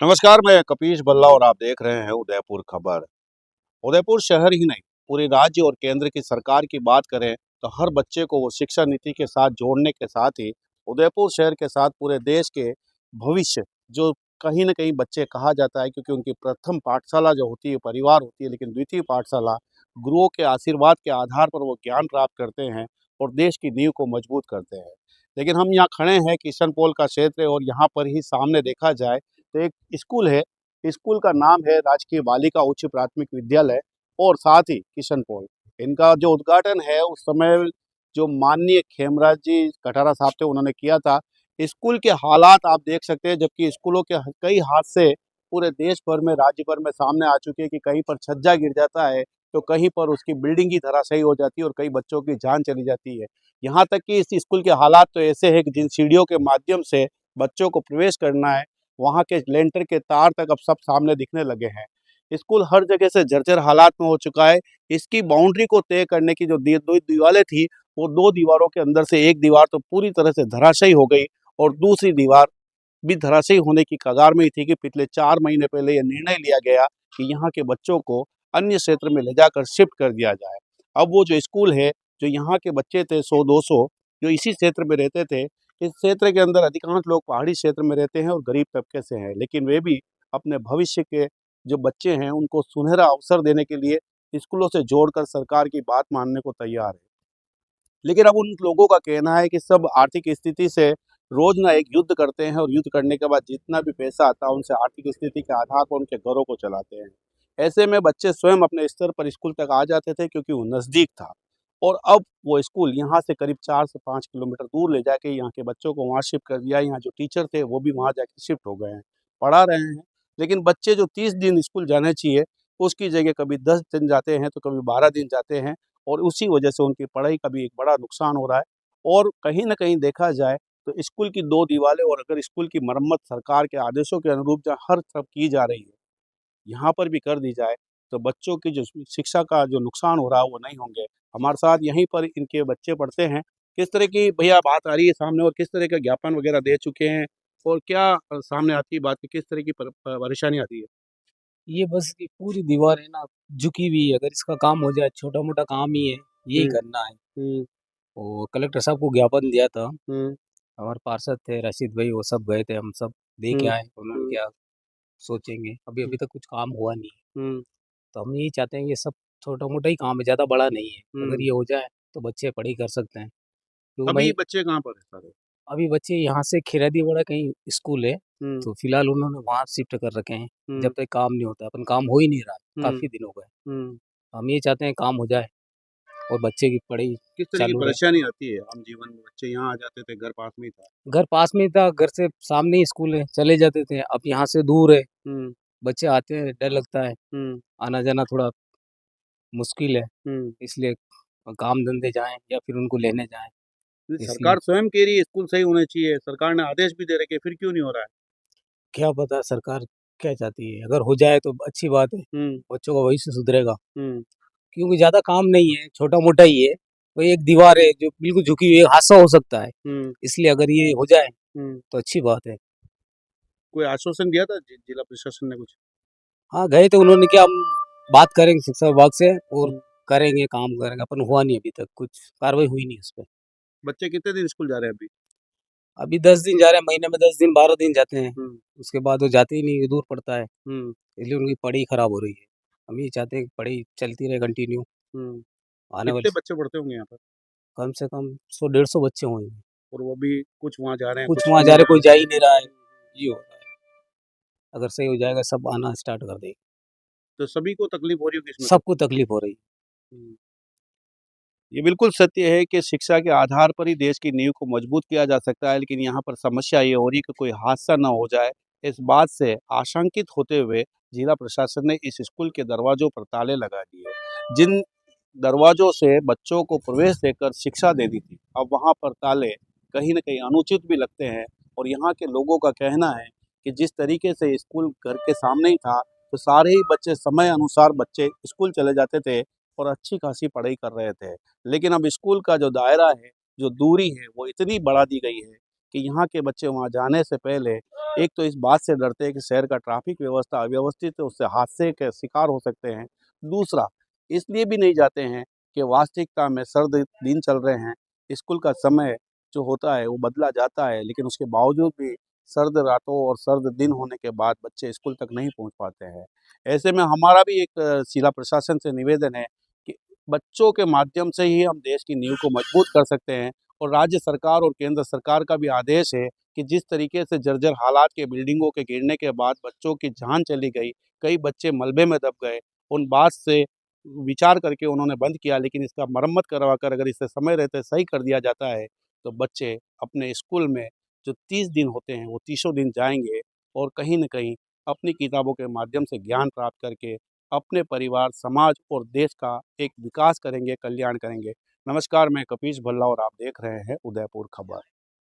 नमस्कार, मैं कपीश बल्ला और आप देख रहे हैं उदयपुर खबर। उदयपुर शहर ही नहीं, पूरे राज्य और केंद्र की सरकार की बात करें तो हर बच्चे को वो शिक्षा नीति के साथ जोड़ने के साथ ही उदयपुर शहर के साथ पूरे देश के भविष्य जो कहीं न कहीं बच्चे कहा जाता है क्योंकि उनकी प्रथम पाठशाला जो होती है परिवार होती है, लेकिन द्वितीय पाठशाला गुरुओं के आशीर्वाद के आधार पर वो ज्ञान प्राप्त करते हैं और देश की नींव को मजबूत करते हैं। लेकिन हम यहाँ खड़े हैं किशनपोल का क्षेत्र है और यहाँ पर ही सामने देखा जाए तो एक स्कूल है। स्कूल का नाम है राजकीय बालिका उच्च प्राथमिक विद्यालय और साथ ही किशनपोल। इनका जो उद्घाटन है उस समय जो माननीय खेमराज जी कटारा साहब थे उन्होंने किया था। स्कूल के हालात आप देख सकते हैं, जबकि स्कूलों के कई हादसे पूरे देश भर में राज्य भर में सामने आ चुके हैं कि कहीं पर छज्जा गिर जाता है तो कहीं पर उसकी बिल्डिंग ही धराशायी हो जाती है और कई बच्चों की जान चली जाती है। यहाँ तक कि इस स्कूल के हालात तो ऐसे हैं कि जिन सीढ़ियों के माध्यम से बच्चों को प्रवेश करना है वहाँ के लेंटर के तार तक अब सब सामने दिखने लगे हैं। स्कूल हर जगह से जर्जर हालात में हो चुका है। इसकी बाउंड्री को तय करने की जो दो दीवारें थी वो दो दीवारों के अंदर से एक दीवार तो पूरी तरह से धराशायी हो गई और दूसरी दीवार भी धराशायी होने की कगार में ही थी कि पिछले 4 महीने पहले यह निर्णय लिया गया कि यहाँ के बच्चों को अन्य क्षेत्र में ले जाकर शिफ्ट कर दिया जाए। अब वो जो स्कूल है, जो यहाँ के बच्चे थे 100-200 जो इसी क्षेत्र में रहते थे, इस क्षेत्र के अंदर अधिकांश लोग पहाड़ी क्षेत्र में रहते हैं और गरीब तबके से हैं, लेकिन वे भी अपने भविष्य के जो बच्चे हैं उनको सुनहरा अवसर देने के लिए स्कूलों से जोड़कर सरकार की बात मानने को तैयार है। लेकिन अब उन लोगों का कहना है कि सब आर्थिक स्थिति से रोज ना एक युद्ध करते हैं और युद्ध करने के बाद जितना भी पैसा आता है उनसे आर्थिक स्थिति के आधार पर उनके घरों को चलाते हैं। ऐसे में बच्चे स्वयं अपने स्तर पर स्कूल तक आ जाते थे क्योंकि वो नज़दीक था और अब वो स्कूल यहाँ से करीब 4 से 5 किलोमीटर दूर ले जाके यहाँ के बच्चों को वहाँ शिफ्ट कर दिया। यहाँ जो टीचर थे वो भी वहाँ जाके शिफ्ट हो गए हैं, पढ़ा रहे हैं। लेकिन बच्चे जो 30 दिन स्कूल जाने चाहिए उसकी जगह कभी 10 दिन जाते हैं तो कभी 12 दिन जाते हैं और उसी वजह से उनकी पढ़ाई का भी एक बड़ा नुकसान हो रहा है। और कहीं न कहीं देखा जाए तो स्कूल की 2 दीवारें और अगर स्कूल की मरम्मत सरकार के आदेशों के अनुरूप जहाँ हर तरफ की जा रही है, यहाँ पर भी कर दी जाए, तो बच्चों की जो शिक्षा का जो नुकसान हो रहा है वो नहीं होंगे। हमारे साथ यहीं पर इनके बच्चे पढ़ते हैं। किस तरह की भैया बात आ रही है सामने और किस तरह का ज्ञापन वगैरह दे चुके हैं और क्या सामने आती है बात कि किस तरह की परेशानी आती है? ये बस ये पूरी दीवार है ना झुकी हुई है। अगर इसका काम हो जाए, छोटा मोटा काम ही है, यही हुँ, करना है। हुँ, और कलेक्टर साहब को ज्ञापन दिया था। हुँ, हमारे पार्षद थे रशीद भाई, वो सब गए थे, हम सब दे के हुँ, आए। उन्होंने क्या सोचेंगे, अभी हुँ, अभी तक कुछ काम हुआ नहीं है। हुँ, तो हम यही चाहते हैं कि ये सब छोटा मोटा ही काम है, ज़्यादा बड़ा नहीं है। अगर हुँ। ये हो जाए तो बच्चे पढ़ाई कर सकते हैं, क्योंकि अभी भाई बच्चे कहाँ पर हैं सारे? अभी बच्चे यहाँ से खिरादीवाड़ा कहीं स्कूल है, हुँ, तो फिलहाल उन्होंने वहाँ शिफ्ट कर रखे हैं। जब हुँ, तक काम नहीं होता, अपन काम हो ही नहीं रहा, हुँ, काफ़ी दिन हो गए। हुँ। हम ये चाहते हैं काम हो जाए और बच्चे की पढ़ाई किस तरह की चालू रहे। परेशानी आती है आम जीवन में? बच्चे यहाँ आ जाते थे, घर पास में ही था। घर पास में ही था, घर से सामने ही स्कूल है, चले जाते थे। अब यहाँ से दूर है, हुँ, बच्चे आते हैं, डर लगता है, हुँ, आना-जाना थोड़ा मुश्किल है, हुँ। इसलिए काम धंधे जाएँ या फिर उनको लेने जाएँ, नहीं, इसलिए। सरकार स्वयं कह रही है स्कूल सही होने चाहिए, सरकार ने आदेश भी दे रखे हैं, फिर क्यों नहीं हो रहा है? क्या पता सरकार क्या चाहती है? अगर हो जाए तो अच्छी बात है, हुँ, बच्चों का भविष्य सुधरेगा। हुँ, क्योंकि ज़्यादा काम नहीं है, छोटा-मोटा ही है, वही एक दीवार है जो बिल्कुल झुकी हुई है, हादसा हो सकता है, हुँ, इसलिए अगर ये हो जाए हुँ। तो अच्छी बात है। कोई आश्वासन दिया था जिला प्रशासन ने कुछ? हाँ, गए थे, उन्होंने क्या, हम बात करेंगे शिक्षा विभाग से और हुँ। करेंगे, काम करेंगे, अपन हुआ नहीं अभी तक, कुछ कार्रवाई हुई नहीं उस पे। बच्चे कितने दिन स्कूल जा रहे हैं अभी? अभी 10 दिन जा रहे हैं, महीने में 10 दिन, 12 दिन जाते हैं, हुँ, उसके बाद वो जाते ही नहीं, ये दूर पड़ता है, हुँ, इसलिए उनकी पढ़ाई खराब हो रही है। हम ये चाहते हैं कि पढ़ाई चलती रहे कंटिन्यू, हुँ। आने कितने वाली बच्चे पढ़ते होंगे यहाँ पर? कम से कम 100 150 बच्चे होंगे। और वो भी कुछ वहाँ जा रहे हैं, कुछ कुछ वहाँ नहीं जा जा रहे, रहे कोई हैं? जा ही नहीं रहा है, ये हो रहा है। अगर सही हो जाएगा सब आना स्टार्ट कर देंगे, तो सभी को तकलीफ हो रही होगी इसमें तो? सबको तकलीफ हो रही है। हुँ। ये बिल्कुल सत्य है कि शिक्षा के आधार पर ही देश की नींव को मजबूत किया जा सकता है, लेकिन यहाँ पर समस्या ये हो रही है कि कोई हादसा ना हो जाए। इस बात से आशंकित होते हुए जिला प्रशासन ने इस स्कूल के दरवाजों पर ताले लगा दिए। जिन दरवाजों से बच्चों को प्रवेश देकर शिक्षा देनी थी, अब वहाँ पर ताले कहीं न कहीं अनुचित भी लगते हैं और यहाँ के लोगों का कहना है कि जिस तरीके से स्कूल घर के सामने ही था, तो सारे ही बच्चे समय अनुसार बच्चे स्कूल चले जाते थे और अच्छी खासी पढ़ाई कर रहे थे। लेकिन अब स्कूल का जो दायरा है, जो दूरी है, वो इतनी बढ़ा दी गई है कि यहाँ के बच्चे वहाँ जाने से पहले एक तो इस बात से डरते हैं कि शहर का ट्रैफिक व्यवस्था अव्यवस्थित है, उससे हादसे के शिकार हो सकते हैं। दूसरा, इसलिए भी नहीं जाते हैं कि वास्तविकता में सर्द दिन चल रहे हैं, स्कूल का समय जो होता है वो बदला जाता है, लेकिन उसके बावजूद भी सर्द रातों और सर्द दिन होने के बाद बच्चे स्कूल तक नहीं पहुँच पाते हैं। ऐसे में हमारा भी एक जिला प्रशासन से निवेदन है कि बच्चों के माध्यम से ही हम देश की नींव को मजबूत कर सकते हैं, और राज्य सरकार और केंद्र सरकार का भी आदेश है कि जिस तरीके से जर्जर हालात के बिल्डिंगों के गिरने के बाद बच्चों की जान चली गई, कई बच्चे मलबे में दब गए, उन बात से विचार करके उन्होंने बंद किया, लेकिन इसका मरम्मत करवाकर अगर इसे समय रहते सही कर दिया जाता है, तो बच्चे अपने स्कूल में जो 30 दिन होते हैं, वो तीसों दिन जाएँगे और कहीं न कहीं अपनी किताबों के माध्यम से ज्ञान प्राप्त करके अपने परिवार, समाज और देश का एक विकास करेंगे, कल्याण करेंगे। नमस्कार, मैं कपीश भल्ला और आप देख रहे हैं उदयपुर खबर।